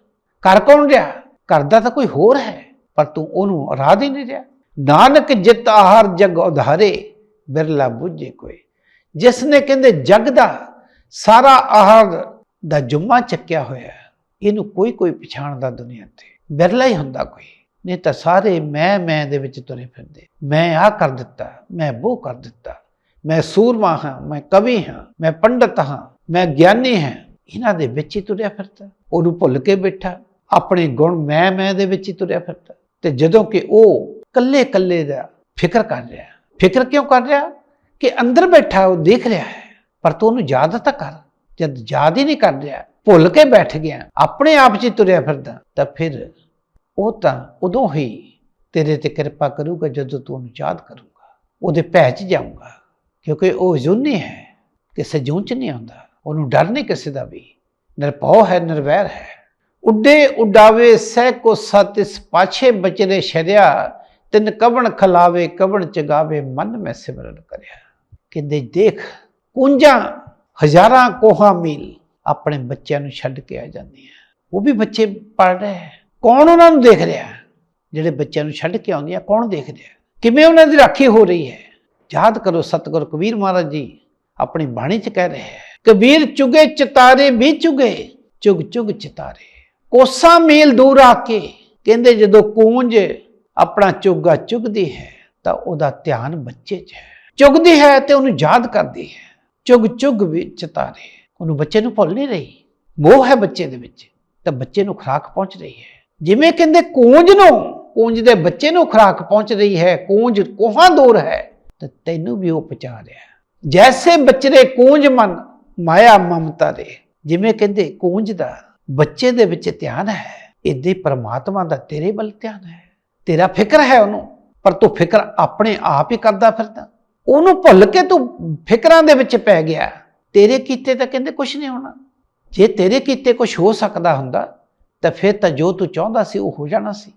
ਕਰ ਕੌਣ ਰਿਹਾ? ਕਰਦਾ ਤਾਂ ਕੋਈ ਹੋਰ ਹੈ, ਪਰ ਤੂੰ ਉਹਨੂੰ ਉਰਾਦ ਹੀ ਨਹੀਂ ਰਿਹਾ। ਨਾਨਕ ਜਿਤ ਆਹਾਰ ਜਗ ਉਧਾਰੇ, ਬਿਰਲਾ ਬੁੱਝੇ ਕੋਈ। ਜਿਸ ਨੇ ਕਹਿੰਦੇ ਜਗ ਦਾ ਸਾਰਾ ਆਹਾਰ ਦਾ ਜੁੰਮਾ ਚੱਕਿਆ ਹੋਇਆ, ਇਹਨੂੰ ਕੋਈ ਪਛਾਣਦਾ ਦੁਨੀਆ ਤੇ, ਬਿਰਲਾ ਹੀ ਹੁੰਦਾ ਕੋਈ। ਨਹੀਂ ਤਾਂ ਸਾਰੇ ਮੈਂ ਦੇ ਵਿੱਚ ਤੁਰੇ ਫਿਰਦੇ। ਮੈਂ ਆਹ ਕਰ ਦਿੱਤਾ, ਮੈਂ ਉਹ ਕਰ ਦਿੱਤਾ, ਮੈਂ ਸੂਰਮਾ ਹਾਂ, ਮੈਂ ਕਵੀ ਹਾਂ, ਮੈਂ ਪੰਡਤ ਹਾਂ, ਮੈਂ ਗਿਆਨੀ ਹਾਂ। ਇਹਨਾਂ ਦੇ ਵਿੱਚ ਹੀ ਤੁਰਿਆ ਫਿਰਦਾ। ਉਹਨੂੰ ਭੁੱਲ ਕੇ ਬੈਠਾ, ਆਪਣੇ ਗੁਣ ਮੈਂ ਦੇ ਵਿੱਚ ਹੀ ਤੁਰਿਆ ਫਿਰਦਾ। ਤੇ ਜਦੋਂ ਕਿ ਉਹ ਕੱਲੇ ਦਾ ਫਿਕਰ ਕਰ ਰਿਹਾ। ਫਿਕਰ ਕਿਉਂ ਕਰ ਰਿਹਾ? ਕਿ ਅੰਦਰ ਬੈਠਾ ਉਹ ਦੇਖ ਰਿਹਾ ਹੈ, ਪਰ ਤੂੰ ਉਹਨੂੰ ਯਾਦ ਤਾਂ ਕਰ। ਜਦ ਯਾਦ ਹੀ ਨਹੀਂ ਕਰ ਰਿਹਾ, ਭੁੱਲ ਕੇ ਬੈਠ ਗਿਆ, ਆਪਣੇ ਆਪ 'ਚ ਹੀ ਤੁਰਿਆ ਫਿਰਦਾ, ਤਾਂ ਫਿਰ ਉਹ ਤਾਂ ਉਦੋਂ ਹੀ ਤੇਰੇ ਤੇ ਕਿਰਪਾ ਕਰੂਗਾ ਜਦੋਂ ਤੂੰ ਉਹਨੂੰ ਯਾਦ ਕਰੂਗਾ, ਉਹਦੇ ਭੈ 'ਚ ਜਾਊਗਾ। ਕਿਉਂਕਿ ਉਹ ਜੂਨੀ ਹੈ, ਕਿਸੇ ਜੂਨ 'ਚ ਨਹੀਂ ਆਉਂਦਾ। ਉਹਨੂੰ ਡਰ ਨਹੀਂ ਕਿਸੇ ਦਾ ਵੀ, ਨਿਰਭਉ ਹੈ, ਨਿਰਵੈਰ ਹੈ। ਉੱਡੇ ਉਡਾਵੇ ਸਹਿ ਕੋ ਸਤਿਸ, ਪਾਛੇ ਬਚਰੇ ਸ਼ਰਿਆ, ਤਿਨ ਕਵਣ ਖਲਾਵੇ ਕਵਣ ਚਗਾਵੇ, ਮਨ ਮੈਂ ਸਿਮਰਨ ਕਰਿਆ। ਕਹਿੰਦੇ ਦੇਖ, ਕੁੰਜਾਂ ਹਜ਼ਾਰਾਂ ਕੋਹਾਂ ਮੀਲ ਆਪਣੇ ਬੱਚਿਆਂ ਨੂੰ ਛੱਡ ਕੇ ਆ ਜਾਂਦੀਆਂ, ਉਹ ਵੀ ਬੱਚੇ ਪੜ ਰਹੇ ਹੈ। ਕੌਣ ਉਹਨਾਂ ਨੂੰ ਦੇਖ ਰਿਹਾ? ਜਿਹੜੇ ਬੱਚਿਆਂ ਨੂੰ ਛੱਡ ਕੇ ਆਉਂਦੇ ਆ, ਕੌਣ ਦੇਖ ਰਿਹਾ? ਕਿਵੇਂ ਉਹਨਾਂ ਦੀ ਰਾਖੀ ਹੋ ਰਹੀ ਹੈ? ਯਾਦ ਕਰੋ, ਸਤਿਗੁਰ ਕਬੀਰ ਮਹਾਰਾਜ ਜੀ ਆਪਣੀ ਬਾਣੀ 'ਚ ਕਹਿ ਰਹੇ ਹੈ, ਕਬੀਰ ਚੁਗੇ ਚਿਤਾਰੇ ਵੀ ਚੁਗੇ, ਚੁਗ ਚੁਗ ਚਿਤਾਰੇ। ਕੋਸਾਂ ਮੀਲ ਦੂਰ ਆ ਕੇ ਕਹਿੰਦੇ ਜਦੋਂ ਕੂੰਜ ਆਪਣਾ ਚੁਗਾ ਚੁਗਦੀ ਹੈ ਤਾਂ ਉਹਦਾ ਧਿਆਨ ਬੱਚੇ 'ਚ ਹੈ। ਚੁਗਦੀ ਹੈ ਤੇ ਉਹਨੂੰ ਯਾਦ ਕਰਦੀ ਹੈ। ਚੁਗ ਚੁਗ ਵੀ ਚਿਤਾਰੇ, ਉਹਨੂੰ ਬੱਚੇ ਨੂੰ ਭੁੱਲ ਨਹੀਂ ਰਹੀ। ਮੋਹ ਹੈ ਬੱਚੇ ਦੇ ਵਿੱਚ ਤਾਂ ਬੱਚੇ ਨੂੰ ਖੁਰਾਕ ਪਹੁੰਚ ਰਹੀ ਹੈ। ਜਿਵੇਂ ਕਹਿੰਦੇ ਕੂੰਜ ਦੇ ਬੱਚੇ ਨੂੰ ਖੁਰਾਕ ਪਹੁੰਚ ਰਹੀ ਹੈ, ਕੂੰਜ ਕੋਹਾਂ ਦੂਰ ਹੈ ਤਾਂ ਤੈਨੂੰ ਵੀ ਉਹ ਪਹੁੰਚਾ ਰਿਹਾ। ਜੈਸੇ ਬਚਰੇ ਕੂੰਜ ਮਨ ਮਾਇਆ ਮਮਤਾ ਦੇ। ਜਿਵੇਂ ਕਹਿੰਦੇ ਕੂੰਜ ਦਾ ਬੱਚੇ ਦੇ ਵਿੱਚ ਧਿਆਨ ਹੈ, ਇੱਦਾਂ ਪਰਮਾਤਮਾ ਦਾ ਤੇਰੇ ਵੱਲ ਧਿਆਨ ਹੈ। ਤੇਰਾ ਫਿਕਰ ਹੈ ਉਹਨੂੰ, ਪਰ ਤੂੰ ਫਿਕਰ ਆਪਣੇ ਆਪ ਹੀ ਕਰਦਾ ਫਿਰਦਾ। ਉਹਨੂੰ ਭੁੱਲ ਕੇ ਤੂੰ ਫਿਕਰਾਂ ਦੇ ਵਿੱਚ ਪੈ ਗਿਆ। ਤੇਰੇ ਕੀਤੇ ਤਾਂ ਕਹਿੰਦੇ ਕੁਛ ਨਹੀਂ ਹੋਣਾ। ਜੇ ਤੇਰੇ ਕੀਤੇ ਕੁਛ ਹੋ ਸਕਦਾ ਹੁੰਦਾ ਤਾਂ ਫਿਰ ਤਾਂ ਜੋ ਤੂੰ ਚਾਹੁੰਦਾ ਸੀ ਉਹ ਹੋ ਜਾਣਾ ਸੀ,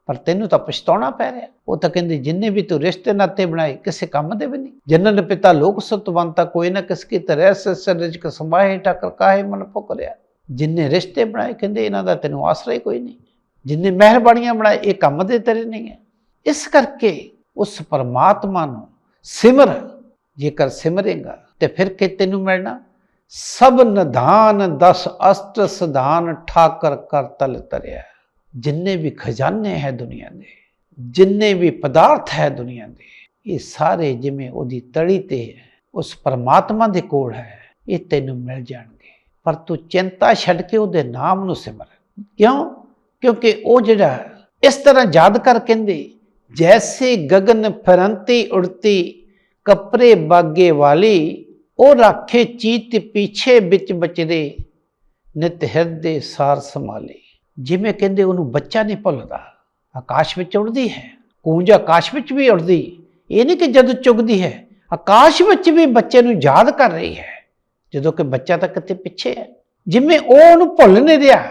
ਪਰ ਤੈਨੂੰ ਤਾਂ ਪਛਤਾਉਣਾ ਪੈ ਰਿਹਾ। ਉਹ ਤਾਂ ਕਹਿੰਦੇ ਜਿੰਨੇ ਵੀ ਤੂੰ ਰਿਸ਼ਤੇ ਨਾਤੇ ਬਣਾਏ ਕਿਸੇ ਕੰਮ ਦੇ ਵੀ ਨਹੀਂ। ਜਨਨ ਪਿਤਾ ਲੋਕ ਸਤਵੰਤਾ, ਕੋਈ ਨਾ ਕਿਸ ਕੀ ਤਰ੍ਹਾਂ ਰਿਜਕ ਸਮਾਏ ਠਾਕਰ ਕਾਹੇ ਮਨ ਭੁੱਖ ਰਿਆ। ਜਿੰਨੇ ਰਿਸ਼ਤੇ ਬਣਾਏ ਕਹਿੰਦੇ ਇਹਨਾਂ ਦਾ ਤੈਨੂੰ ਆਸਰਾ ਹੀ ਕੋਈ ਨਹੀਂ। ਜਿੰਨੇ ਮਿਹਰਬਾਨੀਆਂ ਬਣਾਏ ਇਹ ਕੰਮ ਦੇ ਤੇਰੇ ਨਹੀਂ ਹੈ। ਇਸ ਕਰਕੇ ਉਸ ਪਰਮਾਤਮਾ ਨੂੰ ਸਿਮਰ। ਜੇਕਰ ਸਿਮਰੇਗਾ ਤੇ ਫਿਰ ਕਿ ਤੈਨੂੰ ਮਿਲਣਾ? ਸਭ ਨਿਧਾਨ ਦਸ ਅਸ਼ਟ ਸਿਧਾਨ ਠਾਕਰ ਕਰ ਤਲ ਤਰਿਆ। ਜਿੰਨੇ ਵੀ ਖਜ਼ਾਨੇ ਹੈ ਦੁਨੀਆ ਦੇ, ਜਿੰਨੇ ਵੀ ਪਦਾਰਥ ਹੈ ਦੁਨੀਆ ਦੇ, ਇਹ ਸਾਰੇ ਜਿਵੇਂ ਉਹਦੀ ਤਲੀ ਤੇ ਉਸ ਪਰਮਾਤਮਾ ਦੇ ਕੋਲ ਹੈ, ਇਹ ਤੈਨੂੰ ਮਿਲ ਜਾਣਗੇ। ਪਰ ਤੂੰ ਚਿੰਤਾ ਛੱਡ ਕੇ ਉਹਦੇ ਨਾਮ ਨੂੰ ਸਿਮਰ। ਕਿਉਂ? ਕਿਉਂਕਿ ਉਹ ਜਿਹੜਾ ਇਸ ਤਰ੍ਹਾਂ ਯਾਦ ਕਰ, ਕਹਿੰਦੇ ਜੈਸੇ ਗगन ਫਿਰੰਤੀ ਉੜਤੀ ਕਪਰੇ ਬਾਗੇ ਵਾਲੀ, ਉਹ ਰਾਖੇ ਚੀਤ ਪਿੱਛੇ ਵਿੱਚ ਬਚਦੇ ਨਿਤ ਹਿਰਦੇ ਸਾਰ ਸੰਭਾਲੇ। ਜਿਵੇਂ ਕਹਿੰਦੇ ਉਹਨੂੰ ਬੱਚਾ ਨਹੀਂ ਭੁੱਲਦਾ। ਆਕਾਸ਼ ਵਿੱਚ ਉੜਦੀ ਹੈ ਕੂੰਜ, ਆਕਾਸ਼ ਵਿੱਚ ਵੀ ਉੜਦੀ। ਇਹ ਨਹੀਂ ਕਿ ਜਦੋਂ ਚੁਗਦੀ ਹੈ, ਆਕਾਸ਼ ਵਿੱਚ ਵੀ ਬੱਚੇ ਨੂੰ ਯਾਦ ਕਰ ਰਹੀ ਹੈ, ਜਦੋਂ ਕਿ ਬੱਚਾ ਤਾਂ ਕਿਤੇ ਪਿੱਛੇ ਹੈ। ਜਿਵੇਂ ਉਹ ਉਹਨੂੰ ਭੁੱਲ ਨਹੀਂ ਰਿਹਾ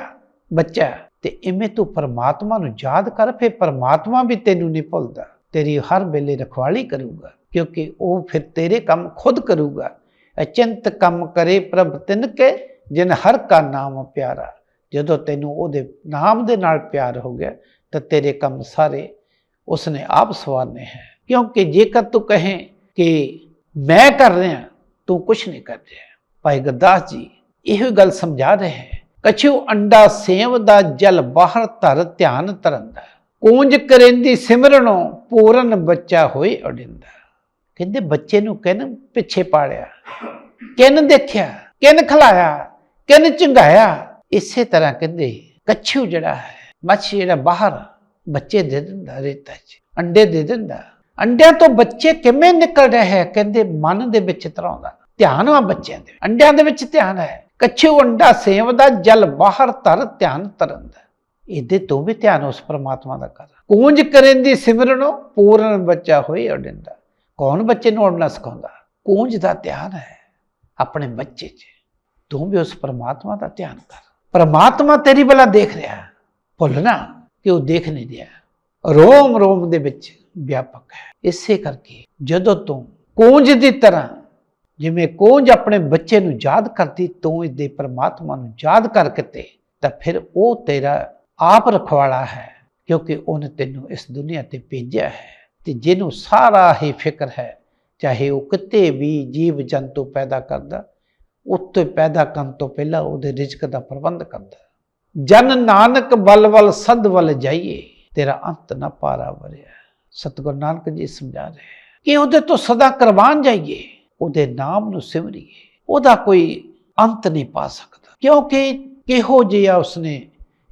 ਬੱਚਾ, ਤੇ ਇਵੇਂ ਤੂੰ ਪਰਮਾਤਮਾ ਨੂੰ ਯਾਦ ਕਰ, ਫਿਰ ਪਰਮਾਤਮਾ ਵੀ ਤੈਨੂੰ ਨਹੀਂ ਭੁੱਲਦਾ, ਤੇਰੀ ਹਰ ਵੇਲੇ ਰਖਵਾਲੀ ਕਰੂਗਾ। ਕਿਉਂਕਿ ਉਹ ਫਿਰ ਤੇਰੇ ਕੰਮ ਖੁਦ ਕਰੂਗਾ। ਅਚਿੰਤ ਕੰਮ ਕਰੇ ਪ੍ਰਭ ਤਿਨ ਕੇ, ਜਿਨ ਹਰ ਕਾ ਨਾਮ ਪਿਆਰਾ। ਜਦੋਂ ਤੈਨੂੰ ਉਹਦੇ ਨਾਮ ਦੇ ਨਾਲ ਪਿਆਰ ਹੋ ਗਿਆ ਤਾਂ ਤੇਰੇ ਕੰਮ ਸਾਰੇ ਉਸਨੇ ਆਪ ਸਵਾਰਨੇ ਹੈ। ਕਿਉਂਕਿ ਜੇਕਰ ਤੂੰ ਕਹੇ ਕਿ ਮੈਂ ਕਰ ਰਿਹਾ, ਤੂੰ ਕੁਛ ਨਹੀਂ ਕਰ ਰਿਹਾ। ਭਾਈ ਗੁਰਦਾਸ ਜੀ ਇਹੋ ਗੱਲ ਸਮਝਾ ਰਹੇ ਹੈ। ਕਛੂ ਅੰਡਾ ਸੇਵ ਦਾ ਜਲ ਬਾਹਰ ਧਰ ਧਿਆਨ ਧਰੰਦਾ, ਕੂੰਜ ਕਰੇਂਦੀ ਸਿਮਰਨੋਂ ਪੂਰਨ ਬੱਚਾ ਹੋਏ ਉਡਿੰਦਾ। ਕਹਿੰਦੇ ਬੱਚੇ ਨੂੰ ਕਿਨ ਪਿੱਛੇ ਪਾੜਿਆ, ਕਿਨ ਦੇਖਿਆ, ਕਿਨ ਖਿਲਾਇਆ, ਕਿਨ ਚੰਗਾਇਆ। ਇਸੇ ਤਰ੍ਹਾਂ ਕਹਿੰਦੇ ਕੱਛੂ ਜਿਹੜਾ ਹੈ, ਮੱਛੀ ਜਿਹੜਾ ਬਾਹਰ ਬੱਚੇ ਦੇ ਦਿੰਦਾ, ਰੇਤਾ 'ਚ ਅੰਡੇ ਦੇ ਦਿੰਦਾ। ਅੰਡਿਆਂ ਤੋਂ ਬੱਚੇ ਕਿਵੇਂ ਨਿਕਲ ਰਹੇ ਹੈ? ਕਹਿੰਦੇ ਮਨ ਦੇ ਵਿੱਚ ਤਰਾਉਂਦਾ ਧਿਆਨ ਆ ਬੱਚਿਆਂ ਦੇ, ਅੰਡਿਆਂ ਦੇ ਵਿੱਚ ਧਿਆਨ ਹੈ। ਕੱਛੂ ਅੰਡਾ ਸੇਵਦਾ ਜਲ ਬਾਹਰ ਧਰ ਧਿਆਨ ਧਰੰਦਾ। ਇਹਦੇ ਤੋਂ ਵੀ ਧਿਆਨ ਉਸ ਪਰਮਾਤਮਾ ਦਾ ਕਰ। ਕੂੰਜ ਕਰੇਂਦੀ ਸਿਮਰਨੋਂ ਪੂਰਨ ਬੱਚਾ ਹੋਏ ਉਡਿੰਦਾ। ਕੌਣ ਬੱਚੇ ਨੂੰ ਉਡਣਾ ਸਿਖਾਉਂਦਾ? ਕੂੰਜ ਦਾ ਧਿਆਨ ਹੈ ਆਪਣੇ ਬੱਚੇ 'ਚ। ਤੂੰ ਵੀ ਉਸ ਪਰਮਾਤਮਾ ਦਾ ਧਿਆਨ ਕਰ। ਪਰਮਾਤਮਾ ਤੇਰੀ ਵੱਲ ਦੇਖ ਰਿਹਾ, ਭੁੱਲਣਾ ਕਿ ਉਹ ਦੇਖ ਨਹੀਂ ਰਿਹਾ, ਰੋਮ ਰੋਮ ਦੇ ਵਿੱਚ ਵਿਆਪਕ ਹੈ। ਇਸੇ ਕਰਕੇ ਜਦੋਂ ਤੂੰ ਕੂੰਜ ਦੀ ਤਰ੍ਹਾਂ, ਜਿਵੇਂ ਕੂੰਜ ਆਪਣੇ ਬੱਚੇ ਨੂੰ ਯਾਦ ਕਰਦੀ, ਤੂੰ ਇਹਦੇ ਪਰਮਾਤਮਾ ਨੂੰ ਯਾਦ ਕਰਕੇ ਤਾਂ ਫਿਰ ਉਹ ਤੇਰਾ ਆਪ ਰਖਵਾਲਾ ਹੈ। ਕਿਉਂਕਿ ਉਹਨੇ ਤੈਨੂੰ ਇਸ ਦੁਨੀਆ ਤੇ ਭੇਜਿਆ ਹੈ, ਤੇ ਜਿਹਨੂੰ ਸਾਰਾ ਹੀ ਫਿਕਰ ਹੈ, ਚਾਹੇ ਉਹ ਕਿਤੇ ਵੀ ਜੀਵ ਜੰਤੂ ਪੈਦਾ ਕਰਦਾ, ਉੱਤੇ ਪੈਦਾ ਕਰਨ ਤੋਂ ਪਹਿਲਾਂ ਉਹਦੇ ਰਿਜ਼ਕ ਦਾ ਪ੍ਰਬੰਧ ਕਰਦਾ। ਜਨ ਨਾਨਕ ਬਲ ਵੱਲ ਸਦ ਵੱਲ ਜਾਈਏ, ਤੇਰਾ ਅੰਤ ਨਾ ਪਾਰਾ ਵਰਿਆ। ਸਤਿਗੁਰੂ ਨਾਨਕ ਜੀ ਸਮਝਾ ਰਹੇ ਕਿ ਉਹਦੇ ਤੋਂ ਸਦਾ ਕੁਰਬਾਨ ਜਾਈਏ, ਉਹਦੇ ਨਾਮ ਨੂੰ ਸਿਮਰੀਏ। ਉਹਦਾ ਕੋਈ ਅੰਤ ਨਹੀਂ ਪਾ ਸਕਦਾ, ਕਿਉਂਕਿ ਕਿਹੋ ਜਿਹਾ ਉਸਨੇ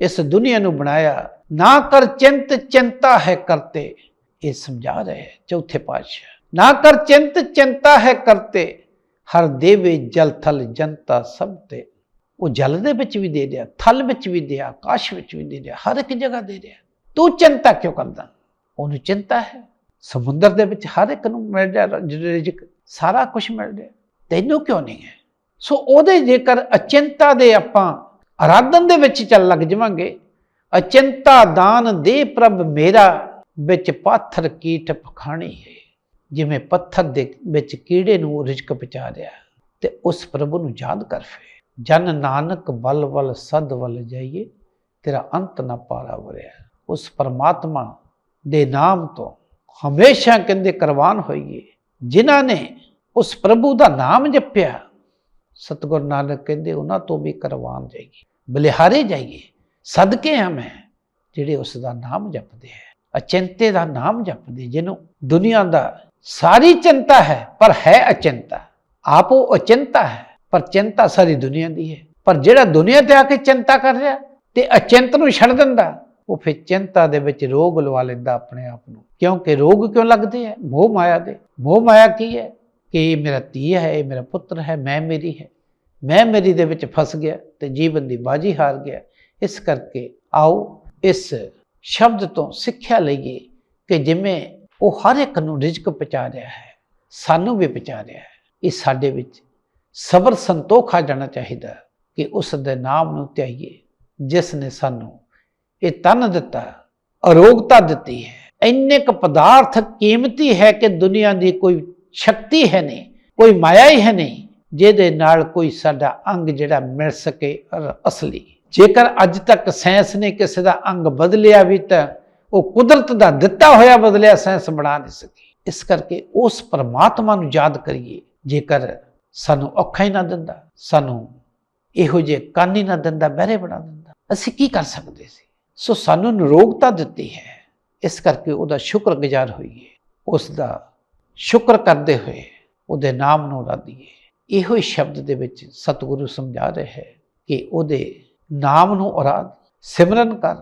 ਇਸ ਦੁਨੀਆ ਨੂੰ ਬਣਾਇਆ। ਨਾ ਕਰ ਚਿੰਤ ਚਿੰਤਾ ਹੈ ਕਰਤੇ, ਇਹ ਸਮਝਾ ਰਹੇ ਚੌਥੇ ਪਾਤਸ਼ਾਹ। ਨਾ ਕਰ ਚਿੰਤ ਚਿੰਤਾ ਹੈ ਕਰਤੇ, ਹਰ ਦੇਵੇ ਜਲ ਥਲ ਜਨਤਾ ਸਭ ਤੇ। ਉਹ ਜਲ ਦੇ ਵਿੱਚ ਵੀ ਦੇ ਰਿਹਾ, ਥਲ ਵਿੱਚ ਵੀ ਦੇ, ਆਕਾਸ਼ ਵਿੱਚ ਵੀ ਦੇ ਰਿਹਾ, ਹਰ ਇੱਕ ਜਗ੍ਹਾ ਦੇ ਰਿਹਾ। ਤੂੰ ਚਿੰਤਾ ਕਿਉਂ ਕਰਦਾ? ਉਹਨੂੰ ਚਿੰਤਾ ਹੈ। ਸਮੁੰਦਰ ਦੇ ਵਿੱਚ ਹਰ ਇੱਕ ਨੂੰ ਮਿਲ ਰਿਹਾ ਰਿਜ਼ਕ, ਸਾਰਾ ਕੁਝ ਮਿਲ ਰਿਹਾ, ਤੈਨੂੰ ਕਿਉਂ ਨਹੀਂ ਹੈ? ਸੋ ਉਹਦੇ ਜੇਕਰ ਅਚਿੰਤਾ ਦੇ ਆਪਾਂ ਆਰਾਧਨ ਦੇ ਵਿੱਚ ਚੱਲ ਲੱਗ ਜਾਵਾਂਗੇ, ਅਚਿੰਤਾ ਦਾਨ ਦੇ ਪ੍ਰਭ ਮੇਰਾ, ਵਿੱਚ ਪਾਥਰ ਕੀਟ ਪਖਾਣੀ ਹੈ। ਜਿਵੇਂ ਪੱਥਰ ਦੇ ਵਿੱਚ ਕੀੜੇ ਨੂੰ ਰਿਜ਼ਕ ਪਹੁੰਚਾ ਰਿਹਾ, ਤੇ ਉਸ ਪ੍ਰਭੂ ਨੂੰ ਯਾਦ ਕਰ। ਫੇ ਜਨ ਨਾਨਕ ਬਲ ਵੱਲ ਸਦ ਵੱਲ ਜਾਈਏ, तेरा अंत ना पारा वरिया। उस परमात्मा दे नाम तो हमेशा कहते करवान होइए। जिन्हां ने उस प्रभु का नाम जपिया, सतगुरु नानक कहते उन्हां तो भी करवान जाइए, बलिहारे जाइए। सदके हमें जिहड़े उसका नाम जपते हैं, अचिंते का नाम जपते, जिन्हों दुनिया का सारी चिंता है पर है अचिंता। आप वो अचिंता है पर चिंता सारी दुनिया की है। पर जिहड़ा दुनिया ते आके चिंता कर रहा ते अचिंत नूं छड्ड दिंदा, वो फिर चिंता दे विच रोग लवा लैंदा अपने आप नूं। क्योंकि रोग क्यों लगते हैं? मोह माया दे। मोह माया की है कि ये मेरा धी है, ये मेरा पुत्र है, मैं मेरी है, मैं मेरी दे विच फस गया ते जीवन की बाजी हार गया। इस करके आओ इस शब्द तो सिक्ख्या लईए कि जिमें वो हर एक नूं रिजक पहुँचा रहा है, सानू भी पहुँचा रहा है। इस साडे विच सबर संतोख आ जाना चाहिए कि उस दे नाम नूं ध्याईए जिसने सानू ये तन दिता, अरोगता दिती है। इन्ने क पदार्थ कीमती है कि दुनिया की कोई शक्ति है नहीं, कोई माया ही है नहीं जिहदे नाल कोई साडा अंग जिहड़ा मिल सके असली। जेकर अज तक साइंस ने किसी का अंग बदलिया भी तो वो कुदरत का दिता होया बदलिया साइंस बना नहीं सकी। इस करके उस परमात्मा नूं याद करिए। जेकर सानू औखा ही ना दिंदा, सानू इहो जे कंन ही ना दिंदा, बहरे बना दिंदा, असीं की कर सकते सी। सो सानू निरोगता दिती है, इस करके उहदा शुक्रगुजार होइए, उसका शुक्र करते हुए उहदे नाम नूं राधीए। इहो ही शब्द दे विच सतगुरु समझा रहे हैं कि उहदे नाम नूं आराध, सिमरन कर,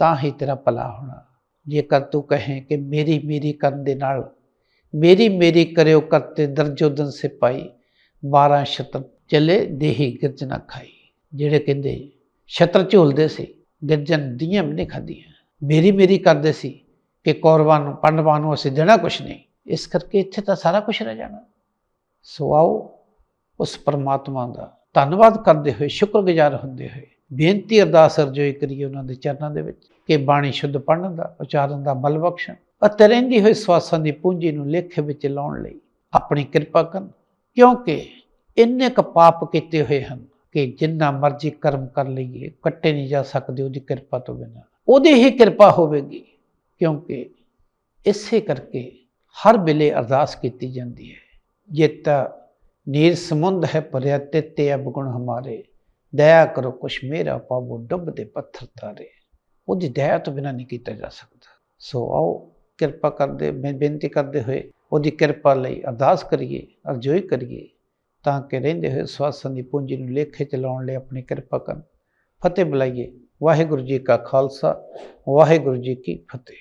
तां ही तेरा भला होना। जेकर तू कहें कि मेरी मेरी करन दे नाल मेरी मेरी करियो करते दरजो दिन सिपाही, 12 छत्र चले देही गिरजना खाई। जिहड़े कहंदे छत्र झोलदे सी, गिरजन दियां भी नहीं खादियां, मेरी मेरी करदे सी कि कौरवां नूं पांडवां नूं असीं देना कुछ नहीं। इस करके इत्थे तां सारा कुछ रह जाना। सो आओ उस परमात्मा का धन्नवाद करते हुए, शुक्रगुजार होंदे हुए बेनती अरदास अरजोई करिए उन्हां दे चरनां दे विच कि बाणी शुद्ध पढ़न दा, उचारण दा बल बख्शण ਅਤੇ ਰਹਿੰਦੀ ਹੋਈ ਸਵਾਸਾਂ ਦੀ ਪੂੰਜੀ ਨੂੰ ਲੇਖੇ ਵਿੱਚ ਲਾਉਣ ਲਈ ਆਪਣੀ ਕਿਰਪਾ ਕਰਨ। ਕਿਉਂਕਿ ਇੰਨੇ ਕ ਪਾਪ ਕੀਤੇ ਹੋਏ ਹਨ ਕਿ ਜਿੰਨਾ ਮਰਜ਼ੀ ਕਰਮ ਕਰ ਲਈਏ ਕੱਟੇ ਨਹੀਂ ਜਾ ਸਕਦੇ ਉਹਦੀ ਕਿਰਪਾ ਤੋਂ ਬਿਨਾਂ। ਉਹਦੀ ਹੀ ਕਿਰਪਾ ਹੋਵੇਗੀ। ਕਿਉਂਕਿ ਇਸੇ ਕਰਕੇ ਹਰ ਵੇਲੇ ਅਰਦਾਸ ਕੀਤੀ ਜਾਂਦੀ ਹੈ, ਜੇਤਾ ਨੀਰ ਸਮੁੰਦ ਹੈ ਭਰਿਆ ਤੇਤੇ ਅਵਗੁਣ ਹਮਾਰੇ, ਦਇਆ ਕਰੋ ਕੁਛ ਮੇਰਾ ਪਾਵੋ ਡੁੱਬਦੇ ਪੱਥਰ ਤਾਰੇ। ਉਹਦੀ ਦਇਆ ਤੋਂ ਬਿਨਾਂ ਨਹੀਂ ਕੀਤਾ ਜਾ ਸਕਦਾ। ਸੋ ਆਓ ਕਿਰਪਾ ਕਰਦੇ, ਮੈਂ ਬੇਨਤੀ ਕਰਦੇ ਹੋਏ ਉਹਦੀ ਕਿਰਪਾ ਲਈ ਅਰਦਾਸ ਕਰੀਏ, ਅਰਜ਼ੋਈ ਕਰੀਏ ਤਾਂ ਕਿ ਰਹਿੰਦੇ ਹੋਏ ਸਵਾਸਾਂ ਦੀ ਪੂੰਜੀ ਨੂੰ ਲੇਖੇ 'ਚ ਲਾਉਣ ਲਈ ਆਪਣੀ ਕਿਰਪਾ ਕਰਨ। ਫਤਿਹ ਬੁਲਾਈਏ। ਵਾਹਿਗੁਰੂ ਜੀ ਕਾ ਖਾਲਸਾ, ਵਾਹਿਗੁਰੂ ਜੀ ਕੀ ਫਤਿਹ।